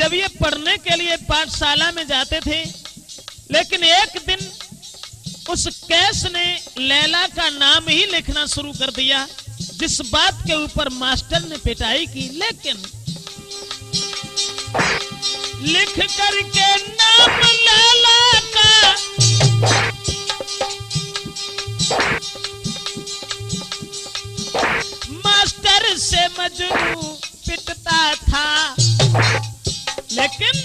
जब ये पढ़ने के लिए पाठशाला में जाते थे, लेकिन एक दिन उस कैस ने लैला का नाम ही लिखना शुरू कर दिया, जिस बात के ऊपर मास्टर ने पिटाई की। लेकिन लिख करके नाम लैला का मास्टर से मजनू पिटता था, लेकिन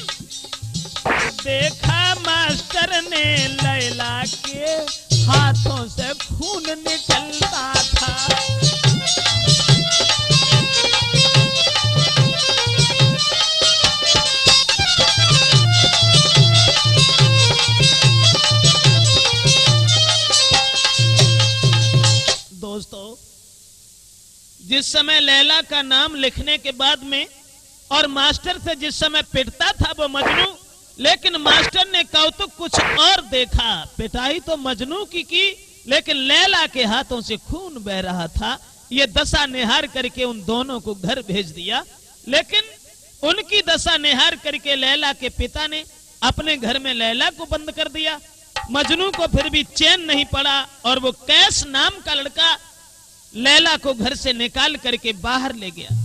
देखा मास्टर ने लैला के हाथों से खून निकलता था। दोस्तों, जिस समय लैला का नाम लिखने के बाद में और मास्टर से जिस समय पिटता था वो मजनू, लेकिन मास्टर ने कौतुक कुछ और देखा। पिटाई तो मजनू की, लेकिन लैला के हाथों से खून बह रहा था। ये दशा निहार करके उन दोनों को घर भेज दिया। लेकिन उनकी दशा निहार करके लैला के पिता ने अपने घर में लैला को बंद कर दिया। मजनू को फिर भी चैन नहीं पड़ा और वो कैस नाम का लड़का लैला को घर से निकाल करके बाहर ले गया।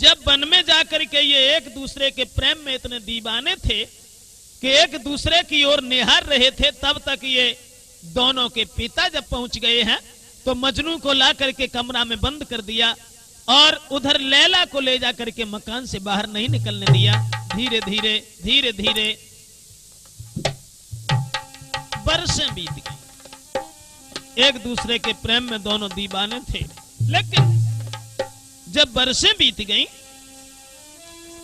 जब वन में जाकर के ये एक दूसरे के प्रेम में इतने दीवाने थे कि एक दूसरे की ओर निहार रहे थे, तब तक ये दोनों के पिता जब पहुंच गए हैं तो मजनू को ला करके कमरा में बंद कर दिया और उधर लैला को ले जा करके मकान से बाहर नहीं निकलने दिया। धीरे धीरे धीरे धीरे बरसें बीत गई। एक दूसरे के प्रेम में दोनों दीवाने थे, लेकिन जब बरसें बीत गईं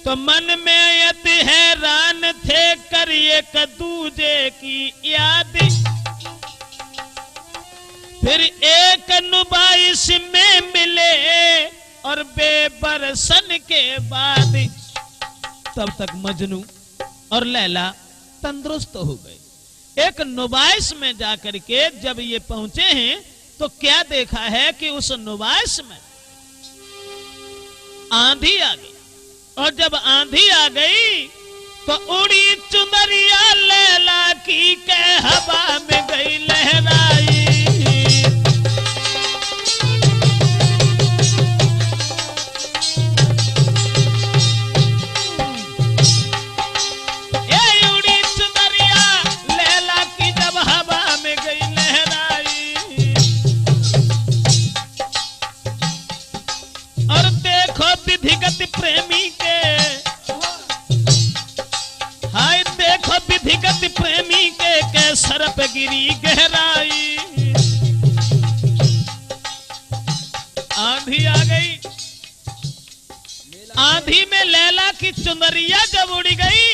तो मन में यति हैरान थे कर एक दूजे की याद। फिर एक नुबाइश में मिले और बेबरसन के बाद तब तक मजनू और लैला तंदुरुस्त हो गए। एक नुबाइश में जाकर के जब ये पहुंचे हैं तो क्या देखा है कि उस नुबाइश में आंधी आ गई, और जब आंधी आ गई तो उड़ी चुनरिया लैला की के हवा में गई लहराई। ये उड़ी चुनरिया लैला की जब हवा में गई लहराई, और देखो विधिगत प्रेमी के, हाय देखो विधिगत प्रेमी के सर पे गिरी गहराई। आंधी आ गई, आंधी में लैला की चुनरिया जब उड़ी गई,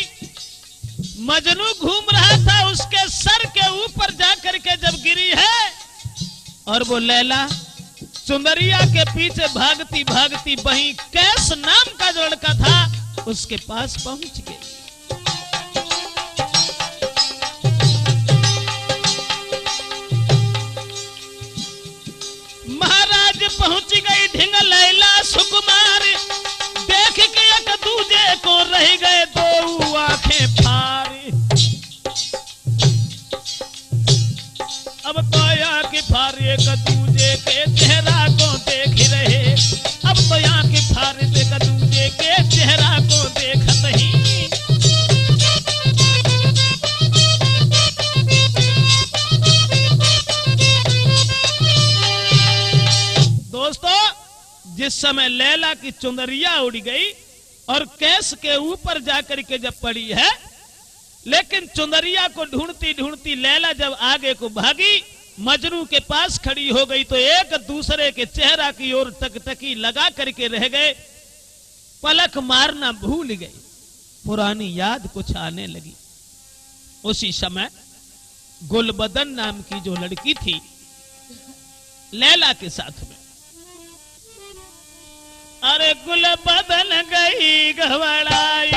मजनू घूम रहा था, उसके सर के ऊपर जाकर के जब गिरी है और वो लैला चुनरिया के पीछे भागती भागती वहीं कैस नाम का जो लड़का था उसके पास पहुंच गई। महाराज पहुंच गई ढिंग लैला सुकुमार, देख के एक दूजे को रह गए दो आंखें फारी। अब तो आंखें फारी एक दूजे के चेहरा को देख रहे, अब तो आंखें फारी एक दूजे के चेहरा को देखत ही। दोस्तों, जिस समय लैला की चुनरिया उड़ गई और कैस के ऊपर जाकर के जब पड़ी है, लेकिन चुनरिया को ढूंढती ढूंढती लैला जब आगे को भागी, मजनू के पास खड़ी हो गई तो एक दूसरे के चेहरा की ओर टकटकी लगा करके रह गए। पलक मारना भूल गई, पुरानी याद कुछ आने लगी। उसी समय गुलबदन नाम की जो लड़की थी लैला के साथ में, अरे गुलबदन गई घबराई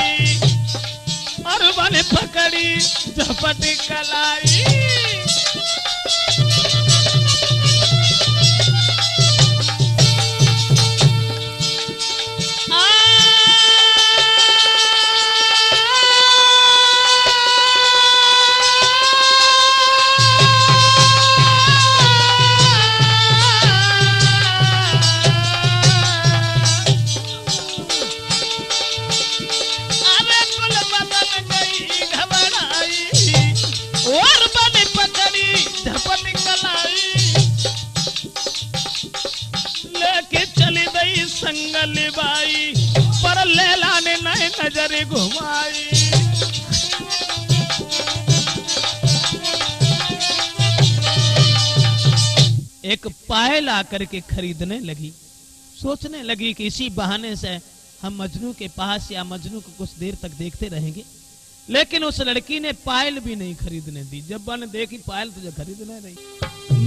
और बल पकड़ी झपट कलाई। एक पायल आकर के खरीदने लगी। सोचने लगी कि इसी बहाने से हम मजनू के पास या मजनू को कुछ देर तक देखते रहेंगे। लेकिन उस लड़की ने पायल भी नहीं खरीदने दी। जब मैंने देखी पायल तुझे खरीदने नहीं।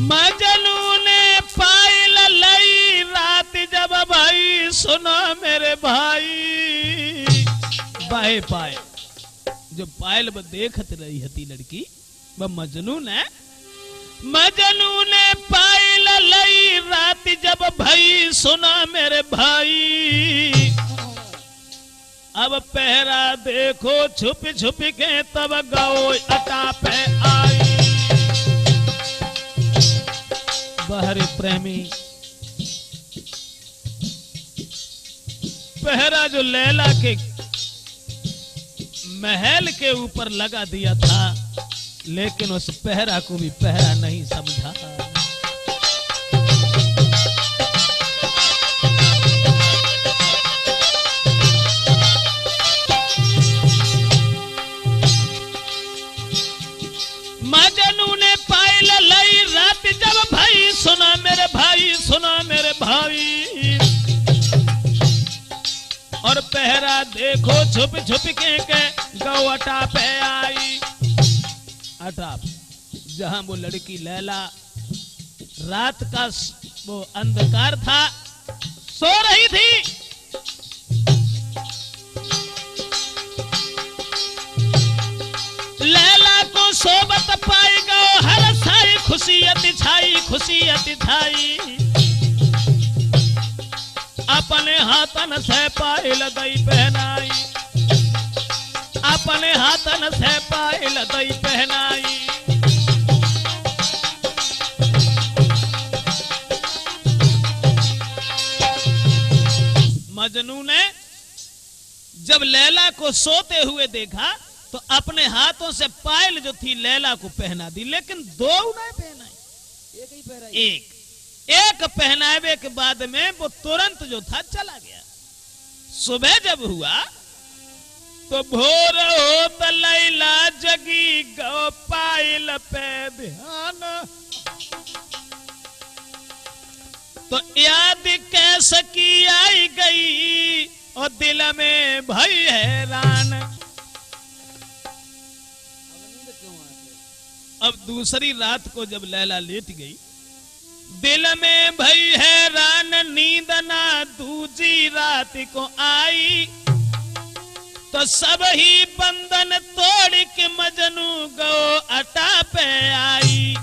मजनू ने पायल लई रात जब भाई सुना मेरे भाई बाहे पायल। जो पायल वो देखत रही हती लड़की वह मजनू ने पायल लई रात जब भाई सुना मेरे भाई। अब पहरा देखो छुप छुप के तब गौ अटा पे आई। बाहरी प्रेमी पहरा जो लैला के महल के ऊपर लगा दिया था, लेकिन उस पहरा को भी पहरा नहीं समझा। मजनू ने पायल लई रात जब भाई सुना मेरे भाई सुना मेरे भाई। और पहरा देखो छुप छुप के गौ अटा पे आई। अटा जहां वो लड़की लैला रात का वो अंधकार था, सो रही थी। लैला को सोबत पाई गो हर सारी खुशियत छाई खुशियत छाई। अपने हाथन से पायल दई पहनाई अपने हाथन से पायल दई पहनाई। मजनू ने जब लैला को सोते हुए देखा तो अपने हाथों से पायल जो थी लैला को पहना दी, लेकिन दो नहीं पहनाई, एक ही पहनाई। एक पहनावे के बाद में वो तुरंत जो था चला गया। सुबह जब हुआ तो भोर हो तो लैला जगी गौ पायल पे ध्यान। तो याद कैसे की आई गई और दिल में भई हैरान। अब दूसरी रात को जब लैला लेट गई, दिल में भई हैरान नींद ना दूजी रात को आई। तो सब ही बंधन तोड़ के मजनू गो अटा पे आई।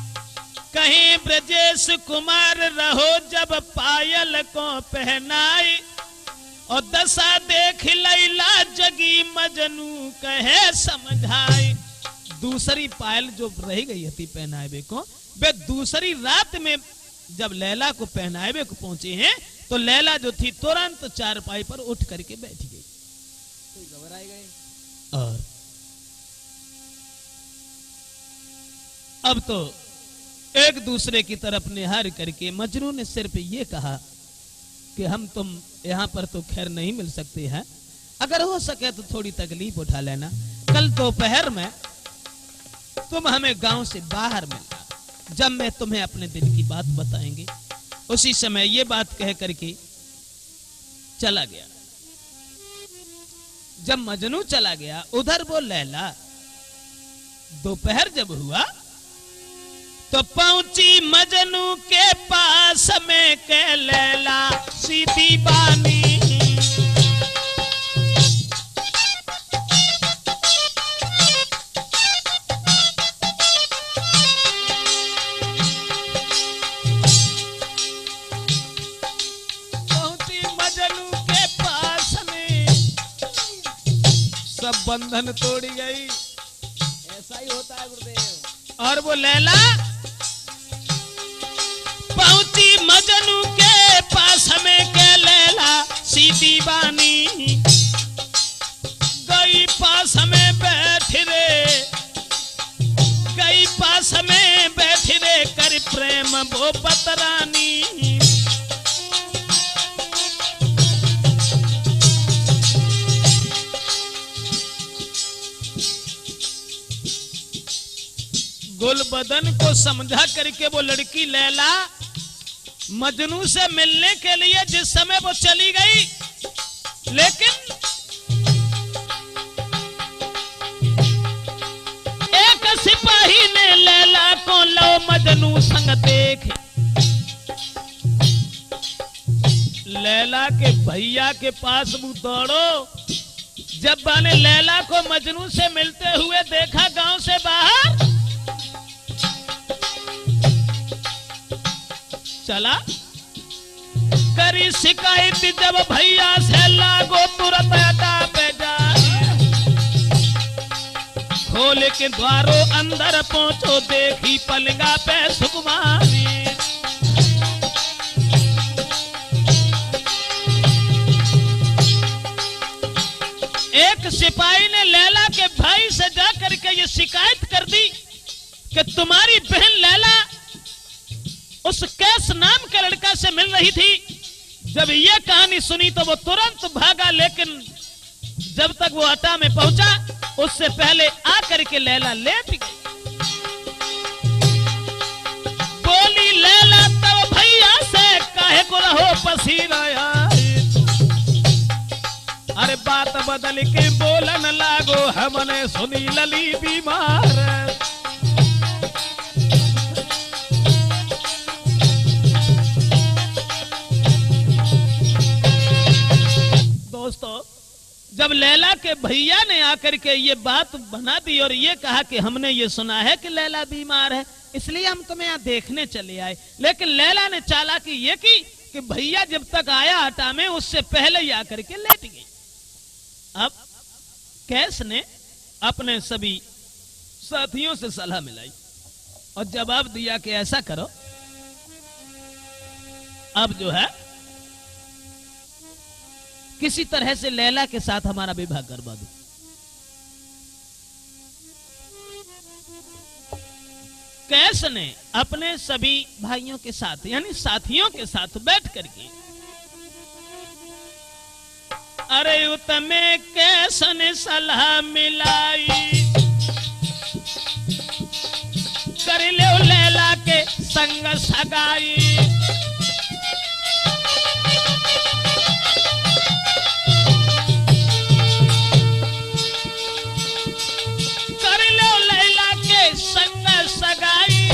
कहीं ब्रजेश कुमार रहो जब पायल को पहनाई। और दशा देख लैला जगी मजनू कहे समझाई। दूसरी पायल जो रह गई थी पहनावे को, वे दूसरी रात में जब लैला को पहनावे को पहुंचे हैं तो लैला जो थी तुरंत चारपाई पर उठ करके बैठ गई। तो घबराए गए। और अब तो एक दूसरे की तरफ निहार करके मजनू ने सिर्फ ये कहा कि हम तुम यहां पर तो खैर नहीं मिल सकते हैं, अगर हो सके तो थोड़ी तकलीफ उठा लेना। कल दोपहर में तुम हमें गांव से बाहर मिलना, जब मैं तुम्हें अपने दिल की बात बताएंगे। उसी समय ये बात कह करके चला गया। जब मजनू चला गया उधर वो लैला दोपहर जब हुआ तो पहुंची मजनू के पास में के लैला सीधी बानी। बंधन तोड़ी गई। ऐसा ही होता है गुरुदेव। और वो लैला पहुंची मजनू के पास में के लैला सीधी बानी। गई पास में बैठ रे गई पास में बैठ रे कर प्रेम वो बतरानी। गुल बदन को समझा करके वो लड़की लैला मजनू से मिलने के लिए जिस समय वो चली गई, लेकिन एक सिपाही ने लैला को लो मजनू संग देखे। लैला के भैया के पास वो दौड़ो। जब बाने लैला को मजनू से मिलते हुए देखा गांव से बाहर, चला करी शिकायत। जब भैया से लागो तुरंत अड्डा पे जा, खोल के द्वारों अंदर पहुंचो, देखी पलंगा पे सुकुमारी। एक सिपाही ने लैला के भाई से जाकर के ये शिकायत कर दी कि तुम्हारी बहन लैला उस कैस नाम के लड़का से मिल रही थी। जब ये कहानी सुनी तो वो तुरंत भागा, लेकिन जब तक वो अड्डा में पहुंचा उससे पहले आकर के लैला लेट गई। बोली लैला तब भैया से, काहे को रहो पसीना यार। अरे बात बदल के बोलन लागो, हमने सुनी लली बीमार। दोस्तों, जब लैला के भैया ने आकर के ये बात बना दी और ये कहा कि हमने ये सुना है कि लैला बीमार है, इसलिए हम तुम्हें यहाँ देखने चले आए। लेकिन लैला ने चालाकी ये की कि भैया जब तक आया हटा में, उससे पहले ही आकर के लेट गई। अब कैस ने अपने सभी साथियों से सलाह मिलाई और जवाब दिया कि ऐसा करो, अब जो है किसी तरह से लैला के साथ हमारा विवाह करवा दो। कैस ने अपने सभी भाइयों के साथ यानी साथियों के साथ बैठ करके, अरे उतमे कैसन सलाह मिलाई, कर ले लैला के संग सगाई। कर ले लैला के संग सगाई,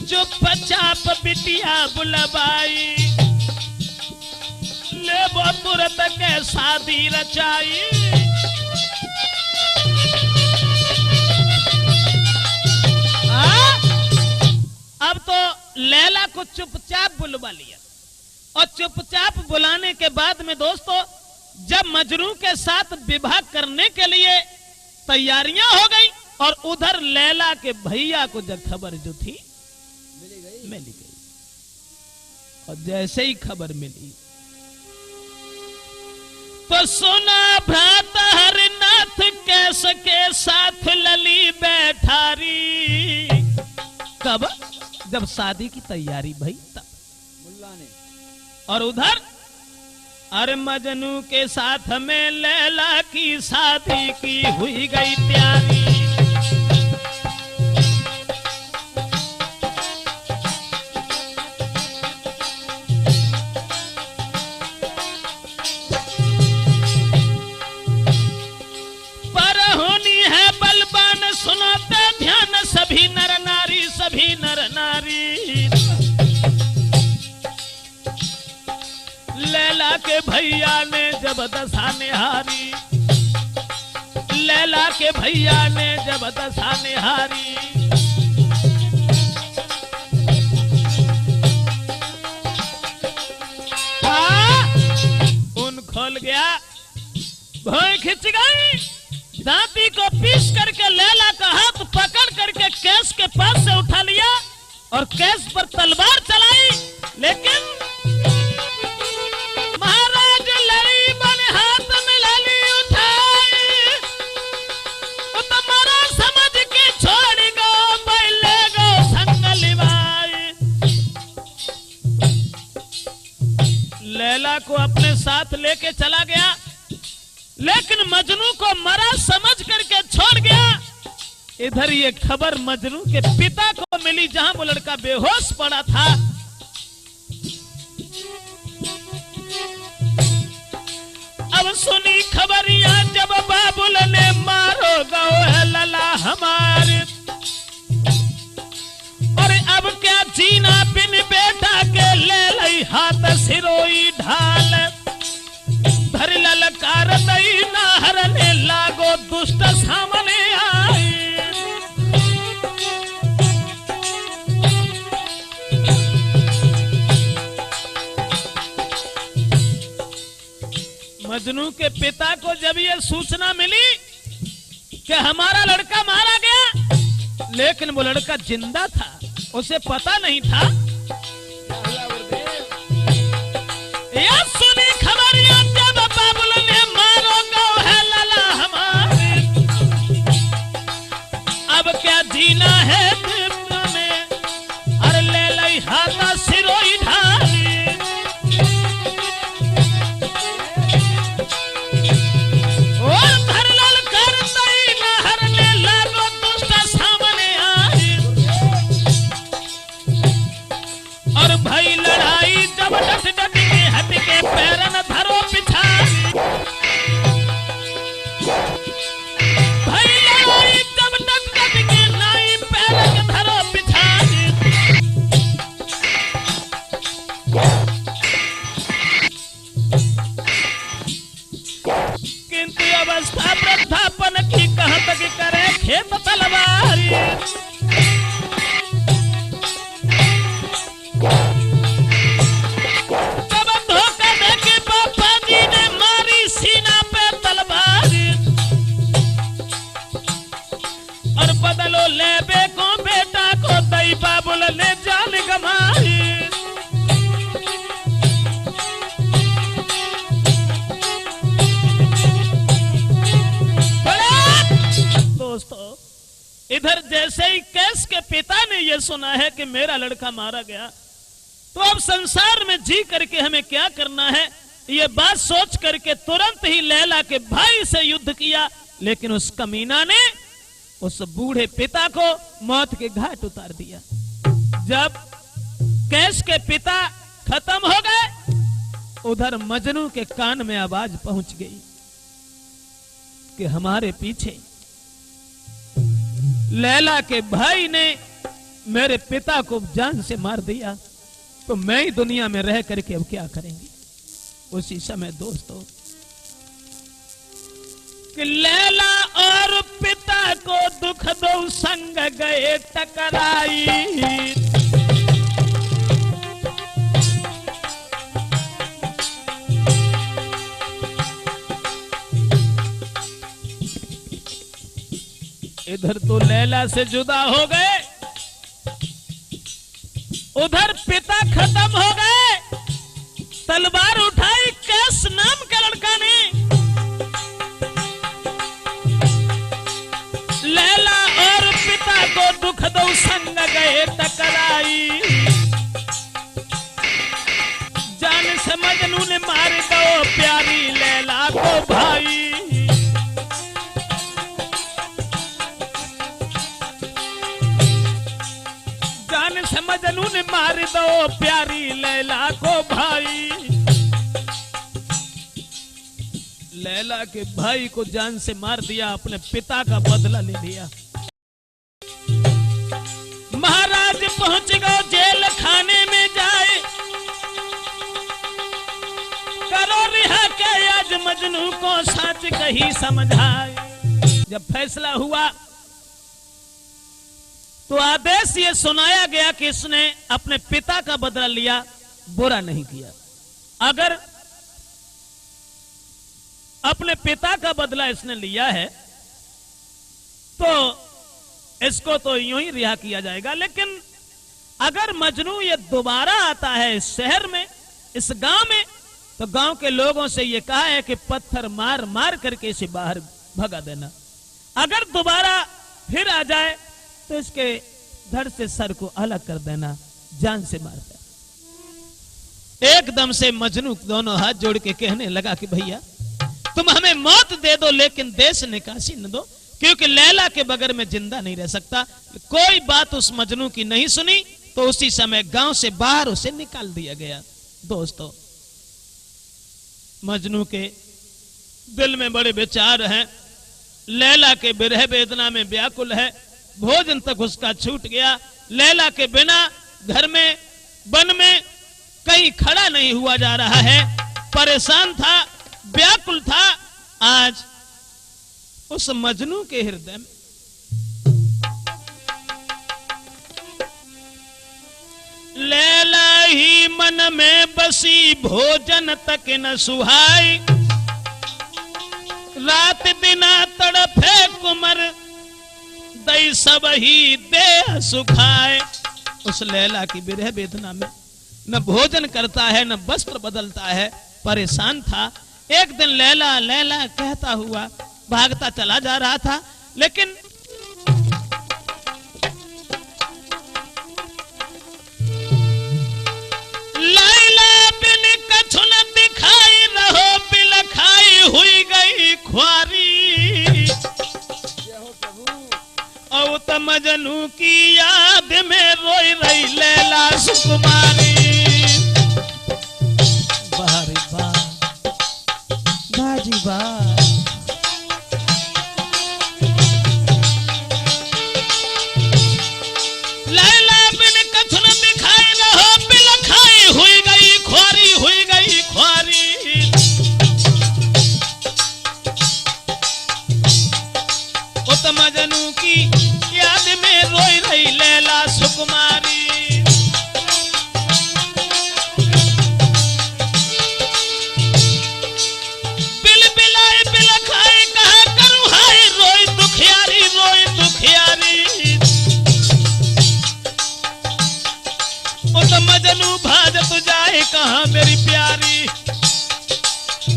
चुपचाप बिटिया बुलवाई, ले वो तुरंत के शादी रचाई। अब तो लैला को चुपचाप बुलवा लिया और चुपचाप बुलाने के बाद में दोस्तों, जब मजनू के साथ विवाह करने के लिए तैयारियां हो गई और उधर लैला के भैया को जब खबर जो थी मिल गई और जैसे ही खबर मिली तो सुना भ्रात हरिनाथ कैस के साथ लली बैठारी। कब? जब शादी की तैयारी भई तब मुल्ला ने। और उधर अरे मजनू के साथ में लैला की शादी की हुई गई तैयारी। सुनाते ध्यान सभी नर नारी, सभी नर नारी। लैला के भैया ने जब दशा निहारी, लैला के भैया ने जब दशा निहारी, उन खोल गया, भौं खिंच गई, दांती को पीस करके लैला का हाथ पकड़ करके कैस के पास से उठा लिया और कैस पर तलवार चलाई। लेकिन महाराज लड़ी बन हाथ में लाली उठाई, तुम्हारा समझ के छोड़ गो बैले गो संग लिवाई। लैला को अपने साथ लेके चला गया, लेकिन मजनू को मरा समझ करके छोड़ गया। इधर ये खबर मजनू के पिता को मिली, जहां वो लड़का बेहोश पड़ा था। अब सुनी खबरिया जब बाबुल ने मारो गौ है लला हमारे, और अब क्या जीना बिन बेटा के, ले लई हाथ सिरोई ढाल, धर ललकार दई नाहर ने लागो दुष्ट सामने आई। मजनू के पिता को जब ये सूचना मिली कि हमारा लड़का मारा गया, लेकिन वो लड़का जिंदा था, उसे पता नहीं था। यह सुनी खबर जब बाबुल ने मारो गौ है लला हमारे, अब क्या जीना है में, अरे ले लई हाथा सिरोई ढाली, और धर ललकार दई नाहर ने लागो दुष्ट सामने आई, और भाई लड़ाई जब डट डट के हट के पैरन धरो पिछाड़ी, भाई लड़ाई जब डट डट के नाई पैरन धरो पिछाड़ी, किंतु अवस्था वृद्धापन की कहां तक करे खेत तलवारी, जब धोखा देके पापा जी ने मारी सीना पे तलवारी, और बदलो ले बेको बेटा को दई बाबुल ने जान गमाई। दोस्तों, इधर जैसे ही कैस के पिता ने यह सुना है कि मेरा लड़का मारा गया, तो अब संसार में जी करके हमें क्या करना है, ये बात सोच करके तुरंत ही लैला के भाई से युद्ध किया। लेकिन उस कमीना ने उस बूढ़े पिता को मौत के घाट उतार दिया। जब कैस के पिता खत्म हो गए, उधर मजनू के कान में आवाज पहुंच गई कि हमारे पीछे लैला के भाई ने मेरे पिता को जान से मार दिया, तो मैं ही दुनिया में रह करके अब क्या करेंगे। उसी समय दोस्तों कि लैला और पिता को दुख दो संग गए टकराई, इधर तो लैला से जुदा हो गए, उधर पिता खत्म हो गए। तलवार उठाई कैस नाम के लड़का ने, लैला और पिता को दुख दो संग गए टकराई, जान से मजनू ने मार दो प्यारी लैला को भाई, से मजनू ने मार दो प्यारी लैला को भाई। लैला के भाई को जान से मार दिया, अपने पिता का बदला ले लिया। महाराज पहुंच गए जेल खाने में जाए, करो रिहा के आज मजनू को सच कही समझाए। जब फैसला हुआ तो आदेश ये सुनाया गया कि इसने अपने पिता का बदला लिया, बुरा नहीं किया। अगर अपने पिता का बदला इसने लिया है तो इसको तो यूं ही रिहा किया जाएगा। लेकिन अगर मजनू ये दोबारा आता है इस शहर में, इस गांव में, तो गांव के लोगों से ये कहा है कि पत्थर मार मार करके इसे बाहर भगा देना। अगर दोबारा फिर आ जाए तो इसके धड़ से सर को अलग कर देना, जान से मार देना। एकदम से मजनू दोनों हाथ जोड़ के कहने लगा कि भैया तुम हमें मौत दे दो, लेकिन देश निकासी न दो, क्योंकि लैला के बगैर में जिंदा नहीं रह सकता। कोई बात उस मजनू की नहीं सुनी तो उसी समय गांव से बाहर उसे निकाल दिया गया। दोस्तों, मजनू के दिल में बड़े विचार हैं, लैला के विरह वेदना में व्याकुल है, भोजन तक उसका छूट गया। लैला के बिना घर में वन में कहीं खड़ा नहीं हुआ जा रहा है, परेशान था, व्याकुल था। आज उस मजनू के हृदय में लैला ही मन में बसी, भोजन तक न सुहाई, रात बिना तड़फे कुमर, दई सब ही देह सुखाए। उस लैला की विरह वेदना में न भोजन करता है न वस्त्र बदलता है, परेशान था। एक दिन लैला लैला कहता हुआ भागता चला जा रहा था, लेकिन लैला बिन कछु न दिखाई, रहो बिलखाई हुई गई ख्वारी। औ त मजनू की याद में रोई रही लैला सुकुमारी। बारी बार बाजी बार लैला बिन कछु न दिखाई, रहो बिलखाई हुई गई ख्वारी, हुई गई ख्वारी। उत मजनू की याद में रोई रही लैला सुकुमारी। बिल बिलाए बिलखाए कहा करूं हाय, रोई दुखियारी, रोई दुखियारी। उत मजनू भाजत जाए कहां मेरी प्यारी,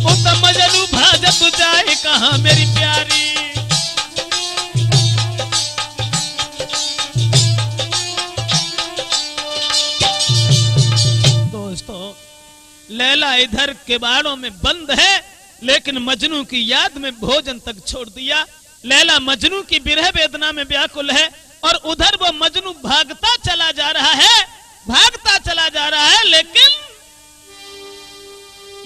उत मजनू भाजत जाए कहां मेरी प्यारी। लैला इधर किवाड़ों में बंद है, लेकिन मजनू की याद में भोजन तक छोड़ दिया। लैला मजनू की विरह वेदना में व्याकुल है और उधर वो मजनू भागता चला जा रहा है, भागता चला जा रहा है, लेकिन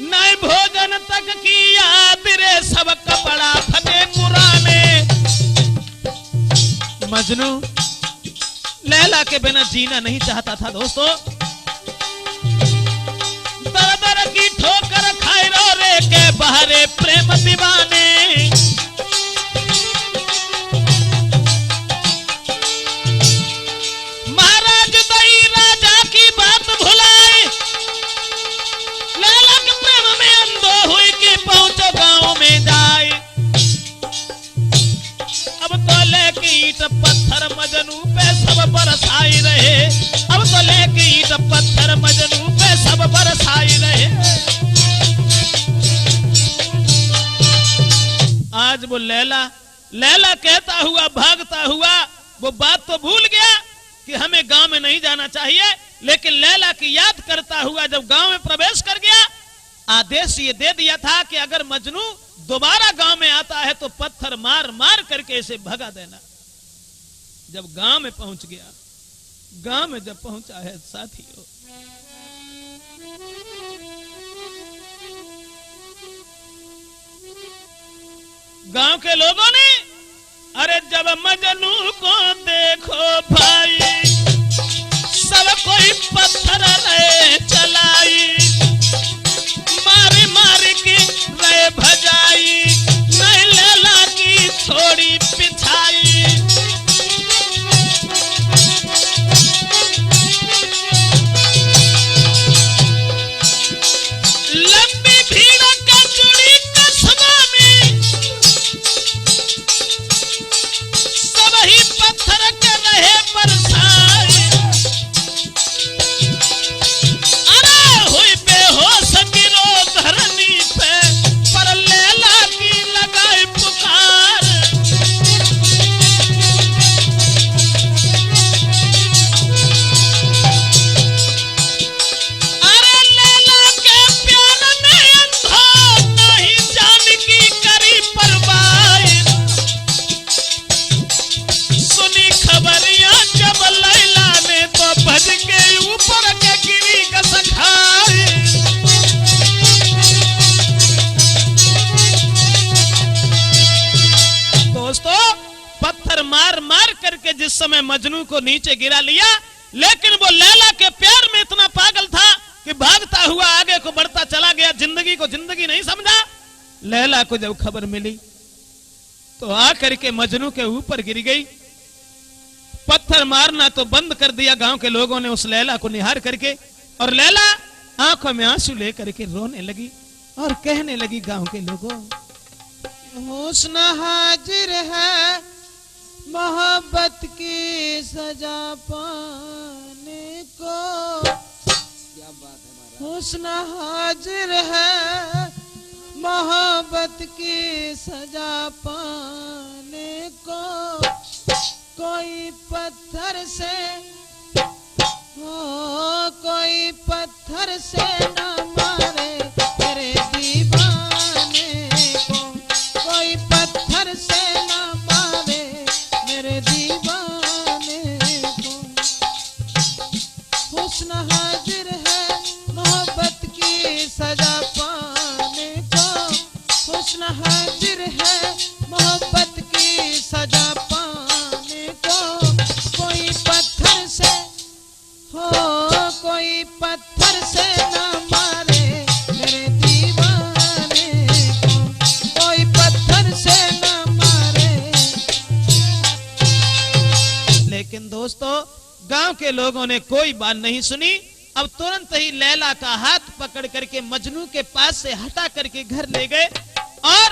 नए भोजन तक की याद रे, सब कपड़ा फटे पुराने। मजनू लैला के बिना जीना नहीं चाहता था। दोस्तों, दर की ठोकर खाए रो रे के बहरे प्रेम दीवाने। महाराज दई राजा की बात भुलाए, लैला के प्रेम में अंधो हुई कि पहुंचो गांव में जाए। अब तो लेके ईंट पत्थर मजनू पे सब बरसाई रहे, अब तो लेके ईंट पत्थर मजनू पे सब बरसाई रहे। आज वो लैला लैला कहता हुआ भागता हुआ वो बात तो भूल गया कि हमें गांव में नहीं जाना चाहिए, लेकिन लैला की याद करता हुआ जब गांव में प्रवेश कर गया, आदेश ये दे दिया था कि अगर मजनू दोबारा गांव में आता है तो पत्थर मार मार करके इसे भगा देना। जब गांव में पहुंच गया, गांव में जब पहुंचा है साथियों, गांव के लोगों ने अरे जब मजनू को देखो भाई, सब कोई पत्थर रहे चलाई, मारी मारी की रहे भजाई, नहीं लैला की छोड़ी पिछाई। लंबी भीड़ का जुड़ी कस्बा में, सब ही पत्थर के रहे बरसाए। अरे हुई जिस समय मजनू को नीचे गिरा लिया, लेकिन वो लैला के प्यार में इतना पागल था कि भागता हुआ आगे को बढ़ता चला गया, जिंदगी को जिंदगी नहीं समझा। लैला को जब खबर मिली तो आकर के मजनू के ऊपर गिर गई। पत्थर मारना तो बंद कर दिया गांव के लोगों ने उस लैला को निहार करके, और लैला आंखों में आंसू लेकर के रोने लगी और कहने लगी गांव के लोगों, हुस्न हाजिर है मोहब्बत की सजा पाने को, क्या बात है, हुस्न हाजिर है मोहब्बत की सजा पाने को, कोई पत्थर से कोई पत्थर से न मारे तेरे दीवाने को, कोई पत्थर से न मारे मेरे दीवाने को, हुस्न हाजिर है मोहब्बत की सजा पाने को, हुस्न हाजिर है मोहब्बत की सजा पाने को, कोई पत्थर से कोई पत्थर से न मारे मेरे दीवाने को, कोई पत्थर से न मारे। लेकिन दोस्तों गांव के लोगों ने कोई बात नहीं सुनी। अब तुरंत ही लैला का हाथ पकड़ करके मजनू के पास से हटा करके घर ले गए और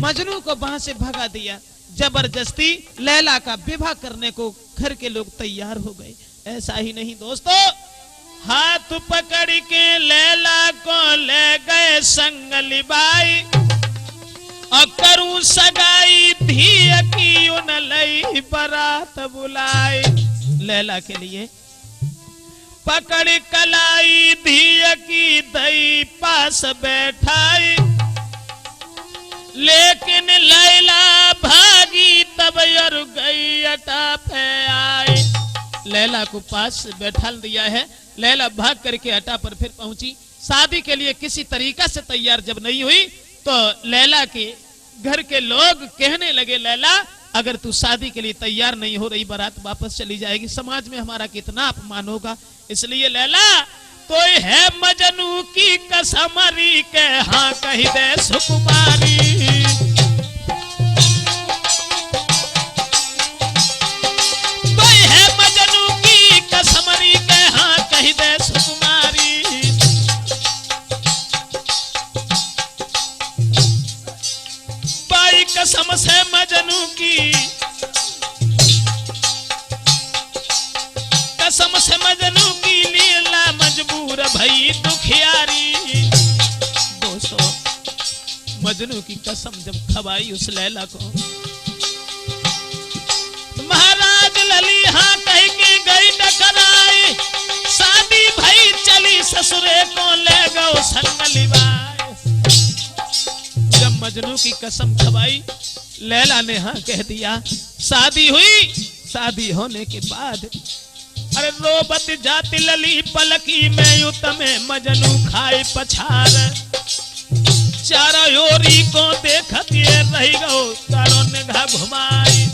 मजनू को वहां से भगा दिया। जबरदस्ती लैला का विवाह करने को घर के लोग तैयार हो गए। ऐसा ही नहीं दोस्तों, हाथ पकड़ के लैला को ले गए संगली बाई, और करूं सगाई धिया की उन लई बारात बुलाई। लैला के लिए पकड़ कलाई धिया की दई पास बैठाई, लेकिन लैला भागी तब और गई अटा पे आई। लैला को पास बैठा दिया है, लैला भाग करके अटा पर फिर पहुंची। शादी के लिए किसी तरीका से तैयार जब नहीं हुई तो लैला के घर के लोग कहने लगे, लैला अगर तू शादी के लिए तैयार नहीं हो रही, बारात वापस चली जाएगी, समाज में हमारा कितना अपमान होगा। इसलिए लैला तो है मजनू की कसमरी के हाँ कही दे सुकुमारी, तो है मजनू की कसमरी के हाँ कही दे सुकुमारी। बाई कसम से मजनू की कसम से मजनू की लीला मजबूर भई दुखियारी। दोस्तों मजनू की कसम जब खवाई उस लैला को, महाराज लली हाँ कह के गई डकराई, शादी भई चली ससुरे को ले गो संगली बाई। जब मजनू की कसम खवाई लैला ने हाँ कह दिया। शादी हुई, शादी होने के बाद अरे रोबत जाति लली पलकी में युत में मजनू खाए पछार, चारों ओरी को देखत ये रही गो चारों निगाह घुमाई।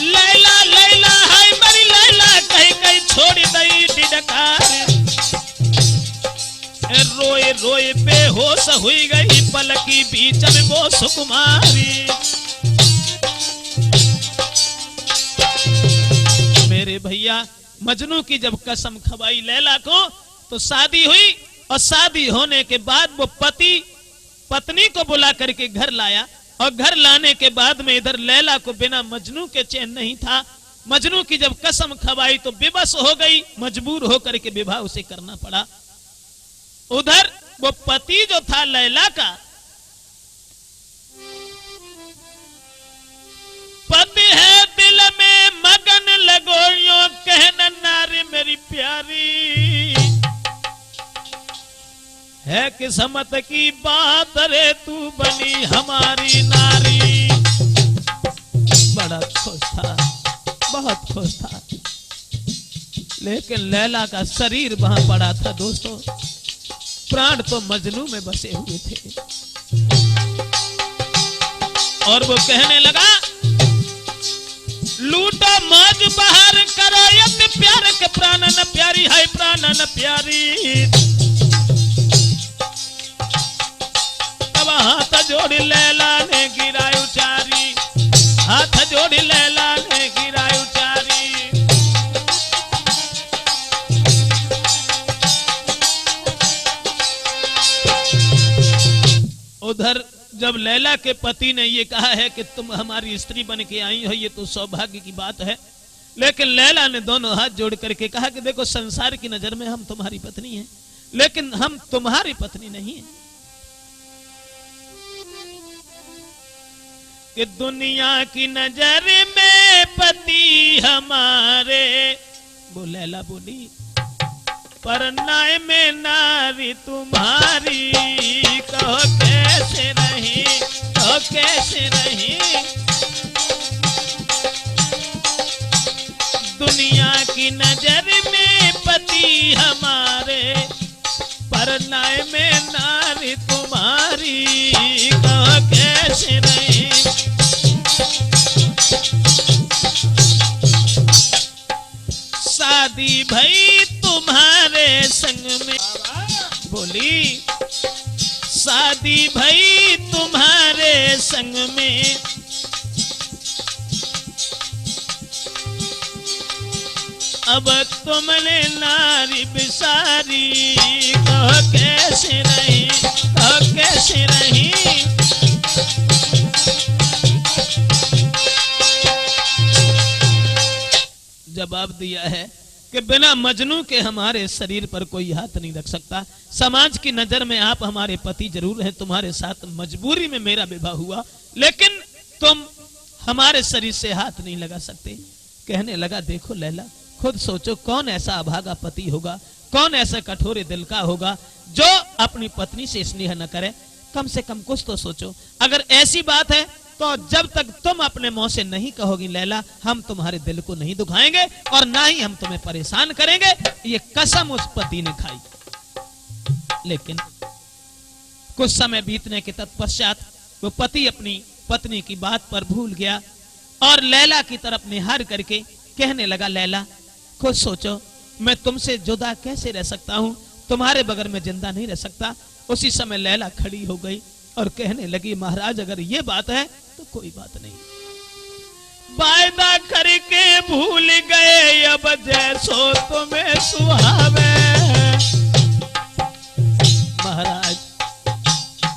लैला लैला हाय मरी लैला कहीं कहीं छोड़ दई डिडकार, रोए रोए बेहोश हुई गई पलकी बीच में वो सुकुमारी। मेरे भैया मजनू की जब कसम खवाई लैला को तो शादी हुई, और शादी होने के बाद वो पति पत्नी को बुला करके घर लाया, और घर लाने के बाद में इधर लैला को बिना मजनू के चैन नहीं था। मजनू की जब कसम खवाई तो बेबस हो गई, मजबूर होकर के विवाह उसे करना पड़ा। उधर वो पति जो था लैला का, पति है दिल में मगन लगो यो कहना नारी मेरी प्यारी, है किस्मत की बात रे तू बनी हमारी नारी। बड़ा खुश था, बहुत खुश था, लेकिन लैला का शरीर वहां पड़ा था दोस्तों, प्राण तो मजनू में बसे हुए थे। और वो कहने लगा लूटो मौज बहार करो यत प्यार के प्राणन प्यारी है प्राणन प्यारी। तब हाथ जोड़ी लैला ने गिराई उचारी, हाथ जोड़ी लैला ने गिराई उचारी। उधर जब लैला के पति ने ये कहा है कि तुम हमारी स्त्री बन के आई हो, ये तो सौभाग्य की बात है, लेकिन लैला ने दोनों हाथ जोड़ करके कहा कि देखो संसार की नजर में हम तुम्हारी पत्नी हैं, लेकिन हम तुम्हारी पत्नी नहीं है। कि दुनिया की नजर में पति हमारे, वो लैला बोली, पर न्याय में नारी तुम्हारी। कहो कैसे रही, कहो कैसे रही। दुनिया की नजर में पति हमारे, पर न्याय में नारी तुम्हारी। कहो कैसे रही। शादी भई तुम्हारे संग में, बोली शादी भई तुम्हारे संग में, अब तुमने नारी बिसारी। कहो कैसे रही, कहो कैसे रही। जवाब दिया है कि बिना मजनू के हमारे शरीर पर कोई हाथ नहीं रख सकता। समाज की नजर में आप हमारे पति जरूर हैं, तुम्हारे साथ मजबूरी में मेरा विवाह हुआ, लेकिन तुम हमारे शरीर से हाथ नहीं लगा सकते। कहने लगा देखो लैला, खुद सोचो कौन ऐसा अभागा पति होगा, कौन ऐसा कठोर दिल का होगा जो अपनी पत्नी से स्नेह न करे। कम से कम कुछ तो सोचो। अगर ऐसी बात है तो जब तक तुम अपने मुंह से नहीं कहोगी लैला, हम तुम्हारे दिल को नहीं दुखाएंगे और ना ही हम तुम्हें परेशान करेंगे। ये कसम उस पति ने खाई। लेकिन कुछ समय बीतने के तत्पश्चात वो पति अपनी पत्नी की बात पर भूल गया और लैला की तरफ निहार करके कहने लगा लैला, खुद सोचो मैं तुमसे जुदा कैसे रह सकता हूं, तुम्हारे बगैर में जिंदा नहीं रह सकता। उसी समय लैला खड़ी हो गई और कहने लगी महाराज अगर ये बात है तो कोई बात नहीं, वायदा करके भूल गए अब जैसो तुम्हें सुहावे। महाराज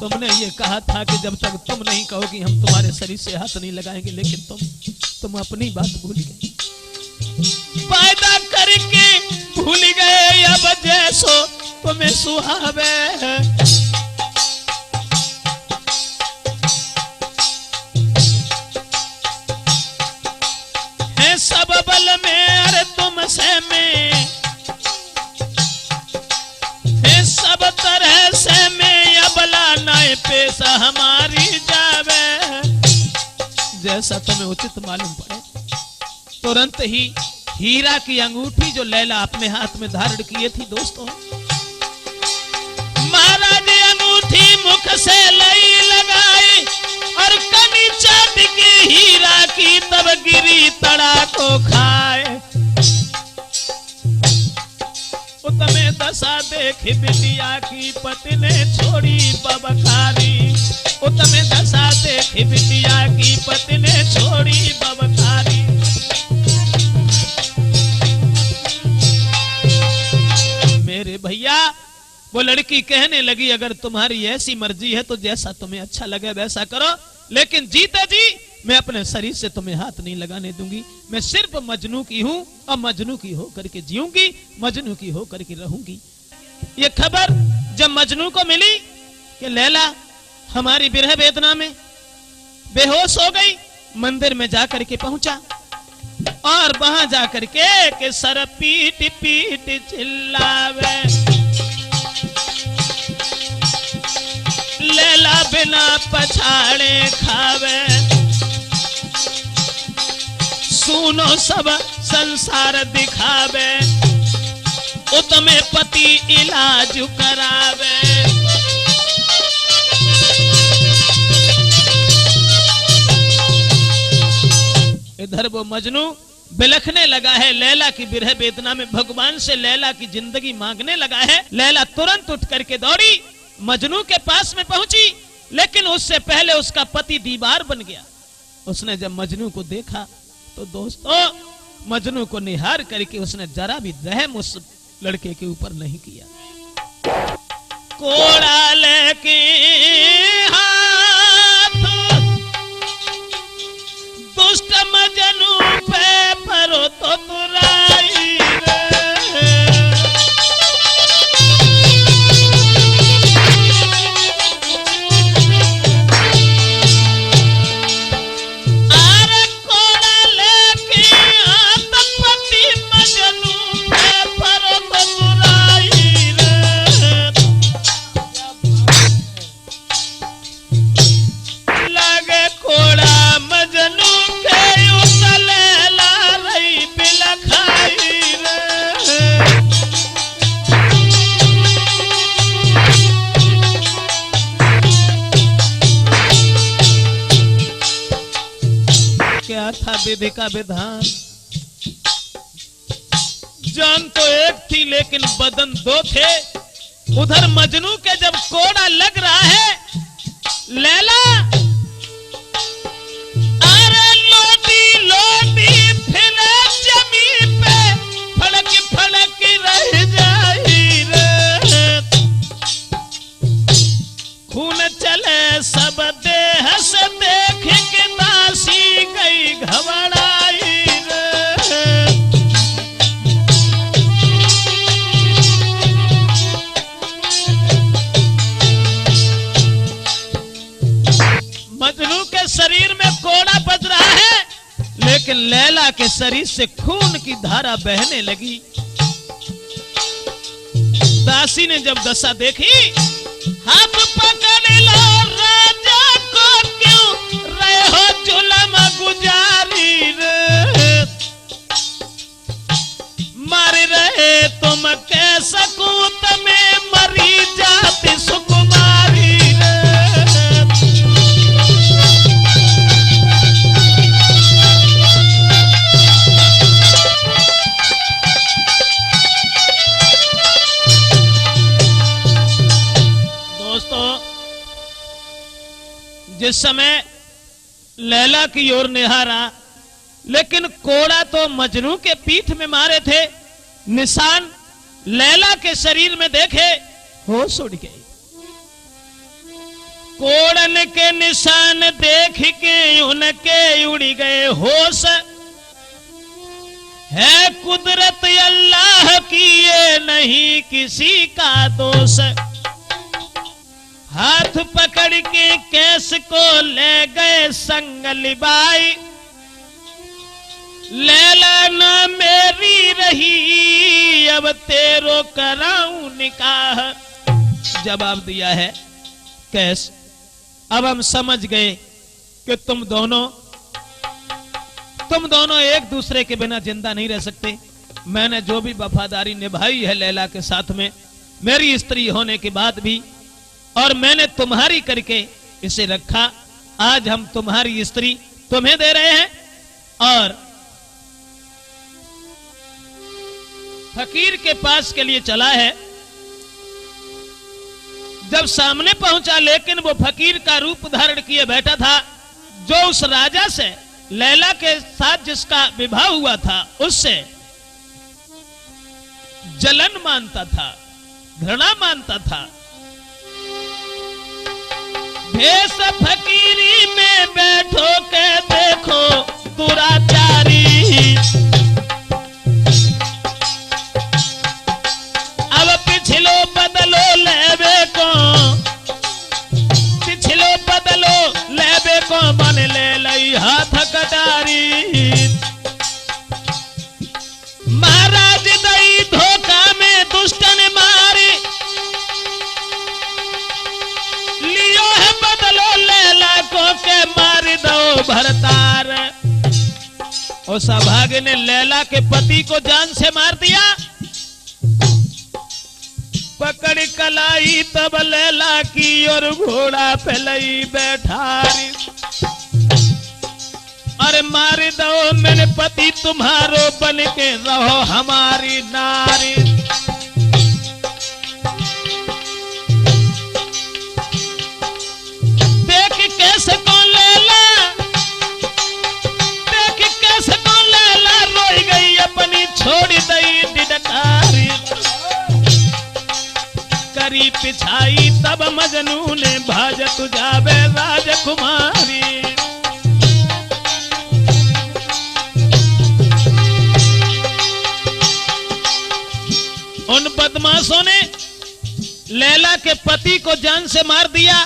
तुमने ये कहा था कि जब तक तुम नहीं कहोगी हम तुम्हारे शरीर से हाथ नहीं लगाएंगे, लेकिन तुम अपनी बात भूल गए। वायदा करके भूल गए अब जैसो तुम्हें सुहावे। सब बल में अरे तुमसे में है, सब तरह से में अबला नाय पेशा हमारी जावे। जैसा तुम्हें उचित मालूम पड़े। तुरंत ही हीरा की अंगूठी जो लैला अपने हाथ में धारण किए थी दोस्तों, महाराज अंगूठी मुख से लई लगाई और कनी चाट के हीरा की तब गिरी तड़ा को खाए। उत्तमे दशा देख बिटिया की पति ने छोड़ी बबखारी। उत्तमे दशा देख बिटिया की पति ने छोड़ी बबखारी। मेरे भैया वो लड़की कहने लगी अगर तुम्हारी ऐसी मर्जी है तो जैसा तुम्हें अच्छा लगे वैसा करो, लेकिन जीते जी मैं अपने शरीर से तुम्हें हाथ नहीं लगाने दूंगी। मैं सिर्फ मजनू की हूं और मजनू की होकर के जीऊंगी, मजनू की होकर के रहूंगी। ये खबर जब मजनू को मिली कि लैला हमारी विरह वेदना में बेहोश हो गई, मंदिर में जाकर के पहुंचा और वहां जाकर के सर पीट पीट चिल्लावे। लैला बिना पछाड़े खावे। सुनो सब संसार दिखावे, उत्तमे पति इलाज करावे। इधर वो मजनू बिलखने लगा है, लैला की विरह वेदना में भगवान से लैला की जिंदगी मांगने लगा है। लैला तुरंत उठ करके दौड़ी, मजनू के पास में पहुंची, लेकिन उससे पहले उसका पति दीवार बन गया। उसने जब मजनू को देखा तो दोस्तों मजनू को निहार करके उसने जरा भी रहम उस लड़के के ऊपर नहीं किया। कोड़ा लेके हाथ दुष्ट मजनू पे परो तो तुराई रे। अरे कोड़ा लेके हाथ पति मजनू पे परो तो तुराई रे। लगे कोड़ा मजनू के उतले ला रही बिलखाई रे। क्या था विधि का विधान? जान तो एक थी लेकिन बदन दो थे। उधर मजनू के जब कोड़ा लग रहा है, लैला अरे लोटी लोटी फिले जमीन पे फड़क फड़क रह जाई रे। खून चले सब देह से देख के दासी गई घबराई रे। मजनू के शरीर में कोड़ा बज रहा है, लेकिन लैला के शरीर से खून की धारा बहने लगी। दासी ने जब दशा देखी, हाथ पकड़ लो राजा को क्यों रहे हो जुलम गुजारी रे। मर रहे तुम के सकूत में मरी जाती सुकुमारी रे। जिस समय लैला की ओर निहारा, लेकिन कोड़ा तो मजनू के पीठ में मारे थे, निशान लैला के शरीर में देखे, होश उड़ गए। कोड़न के निशान देख के उनके उड़ गए होश। है कुदरत अल्लाह की, ये नहीं किसी का दोष। हाथ पकड़ के केस को ले गए संग लिबाई। लैला ना मेरी रही, अब तेरो कराऊं निकाह। जवाब दिया है कैस, अब हम समझ गए कि तुम दोनों एक दूसरे के बिना जिंदा नहीं रह सकते। मैंने जो भी वफादारी निभाई है लैला के साथ में, मेरी स्त्री होने के बाद भी, और मैंने तुम्हारी करके इसे रखा। आज हम तुम्हारी स्त्री तुम्हें दे रहे हैं। और फकीर के पास के लिए चला है। जब सामने पहुंचा, लेकिन वो फकीर का रूप धारण किए बैठा था, जो उस राजा से लैला के साथ जिसका विवाह हुआ था उससे जलन मानता था, घृणा मानता था। भेष फकीरी में बैठो के देखो दुराचारी। अब पिछलो बदलो लेबे को, पिछलो बदलो लेबे को, मन ले लई हाथ कटारी। महाराज दई धोखा में दुष्टन मारी, लियो है बदलो लैला को के मार दो भरतार। उस अभागे ने लैला के पति को जान से मार दिया। पकड़ कलाई तब लैला की और घोड़ा पे लई बैठारी। और अरे मार दो मेरे पति तुम्हारो बन के रहो हमारी नारी। देख कैसे कौन लैला, देख कैसे कौन लैला रोई गई अपनी छोड़ी दई डिडकारी। करी पिछाई तब मजनू ने भाज तुझावे राजकुमारी। उन बदमाशों ने लैला के पति को जान से मार दिया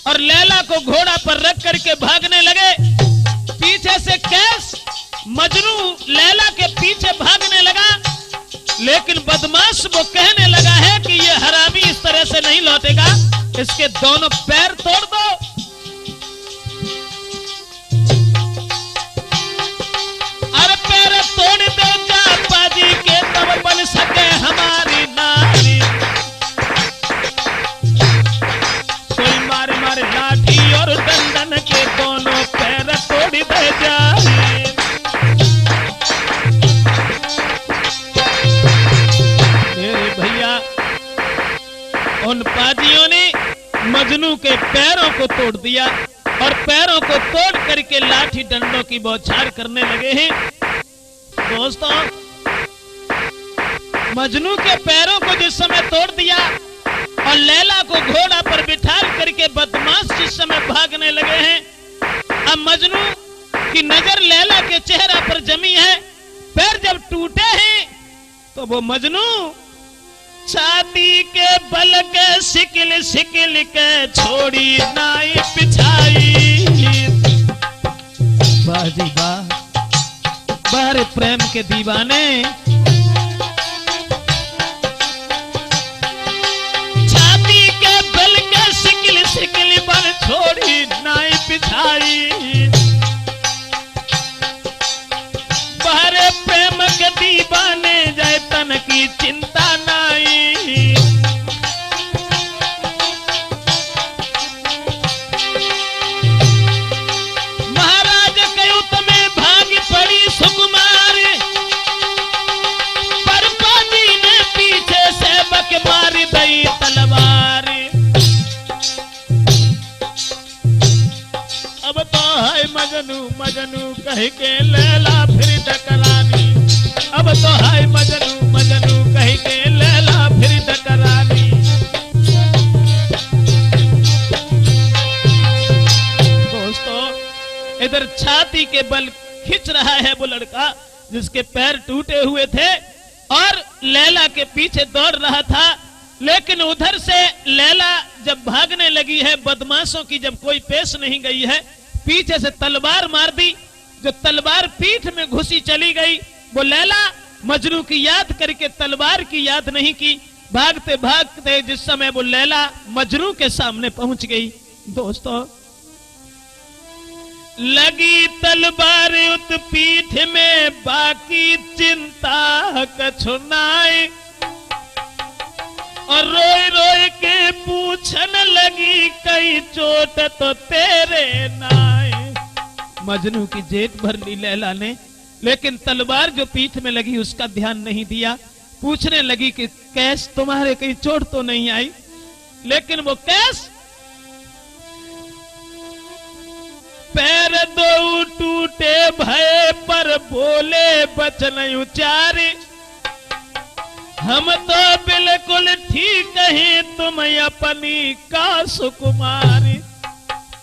और लैला को घोड़ा पर रख करके भागने लगे। पीछे से कैस मजनू लैला के पीछे भागने लगा, लेकिन बदमाश वो कहने लगा है कि ये हरामी इस तरह से नहीं लौटेगा, इसके दोनों पैर तोड़ दो। अरे पैर तोड़ दो जापा जी के तब बन सके हमारी नारी। कोई मारे मारे लाठी और दंडन के दोनों पैर तोड़ दे जाए। मेरे भैया उन पाजियों ने मजनू के पैरों को तोड़ दिया और पैरों को तोड़ करके लाठी डंडों की बौछार करने लगे हैं। दोस्तों, मजनू के पैरों को जिस समय तोड़ दिया और लैला को घोड़ा पर बिठा करके बदमाश जिस समय भागने लगे हैं, अब मजनू की नजर लैला के चेहरा पर जमी है। पैर जब टूटे हैं तो वो मजनू छाती के बल के सिकिल सिकिल के छोड़ी नाई पिछाई। बाजी बा बाहर प्रेम के दीवाने, छाती के बल के सिकिल सिकिल बल छोड़ी नाई पिछाई। बाहर प्रेम के दीवाने जाए तन की चिंता नाई। महाराज कयुत में भाग पड़ी सुकुमार, पर पाजी ने पीछे से बक मार दई तलवार। अब तो है मजनू मजनू कह के लैला फिर टकरानी। अब तो है मजनू मजनू कह के लैला फिर टकरानी। दोस्तों, इधर छाती के बल खिंच रहा है वो लड़का जिसके पैर टूटे हुए थे और लैला के पीछे दौड़ रहा था, लेकिन उधर से लैला जब भागने लगी है, बदमाशों की जब कोई पेश नहीं गई है, पीछे से तलवार मार दी। जो तलवार पीठ में घुसी चली गई, वो लैला मजनू की याद करके तलवार की याद नहीं की। भागते भागते जिस समय वो लैला मजनू के सामने पहुंच गई, दोस्तों, लगी तलवार उत पीठ में बाकी चिंता कछु नाई। और रोई रोई के पूछन लगी कई चोट तो तेरे नाई। मजनू की जेब भर ली लैला ने, लेकिन तलवार जो पीठ में लगी उसका ध्यान नहीं दिया। पूछने लगी कि कैस तुम्हारे कहीं चोट तो नहीं आई, लेकिन वो कैस पैर दो टूटे भय पर बोले बचन उचारे। हम तो बिल्कुल ठीक हैं तुम अपनी का सुकुमारी।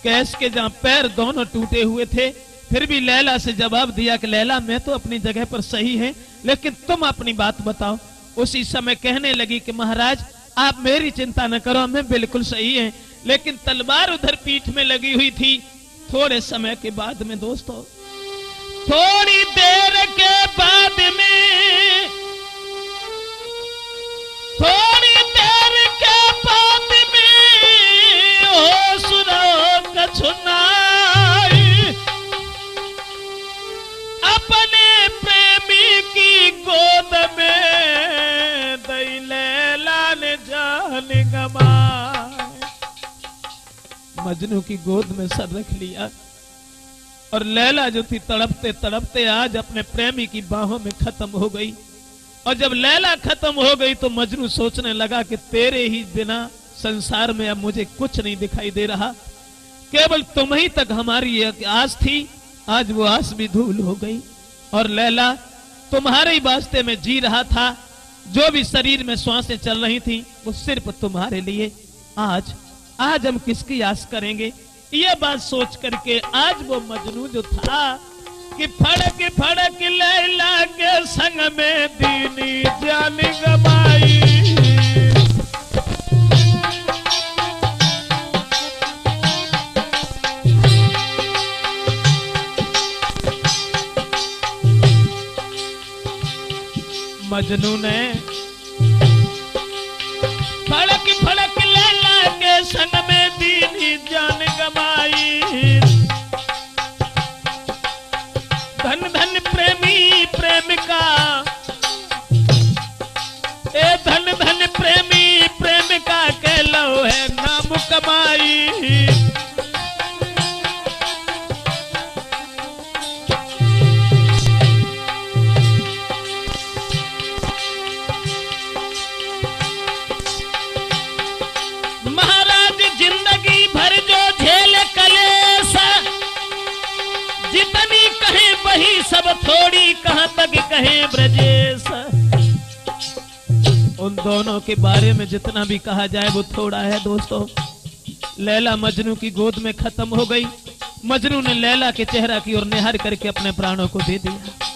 कैस के जहां पैर दोनों टूटे हुए थे, फिर भी लैला से जवाब दिया कि लैला मैं तो अपनी जगह पर सही है, लेकिन तुम अपनी बात बताओ। उसी समय कहने लगी कि महाराज आप मेरी चिंता न करो, मैं बिल्कुल सही है। लेकिन तलवार उधर पीठ में लगी हुई थी। थोड़े समय के बाद में दोस्तों, थोड़ी देर के बाद में, थोड़ी देर के बाद में हो सुनो कछुनाई। अपने प्रेमी की गोद में दई लैला ने जान गंवाई। मजनू की गोद में सर रख लिया और लैला जो थी तड़पते तड़पते आज अपने प्रेमी की बाहों में खत्म हो गई। और जब लैला खत्म हो गई तो मजनू सोचने लगा कि तेरे ही बिना संसार में अब मुझे कुछ नहीं दिखाई दे रहा, केवल तुम ही तक हमारी एक आस थी, आज वो आस भी धूल हो गई। और लैला तुम्हारे ही वास्ते में जी रहा था, जो भी शरीर में श्वासें चल रही थी वो सिर्फ तुम्हारे लिए। आज हम किसकी आस करेंगे? ये बात सोच करके आज वो मजनू जो था कि फड़क फड़क लैला के संग में दीनी जान गवाई। मजनू ने फड़क फड़क लैला के संग में दीनी जान गवाई। धन धन प्रेमी प्रेमिका, ए धन धन प्रेमी प्रेमिका के लो है नाम कमाई। महाराज जिंदगी भर जो झेल कलेस, जितनी कहे वही सब थोड़ी, कहां तक कहे ब्रजेश। उन दोनों के बारे में जितना भी कहा जाए वो थोड़ा है दोस्तों। लैला मजनू की गोद में खत्म हो गई। मजनू ने लैला के चेहरा की ओर निहार करके अपने प्राणों को दे दिया।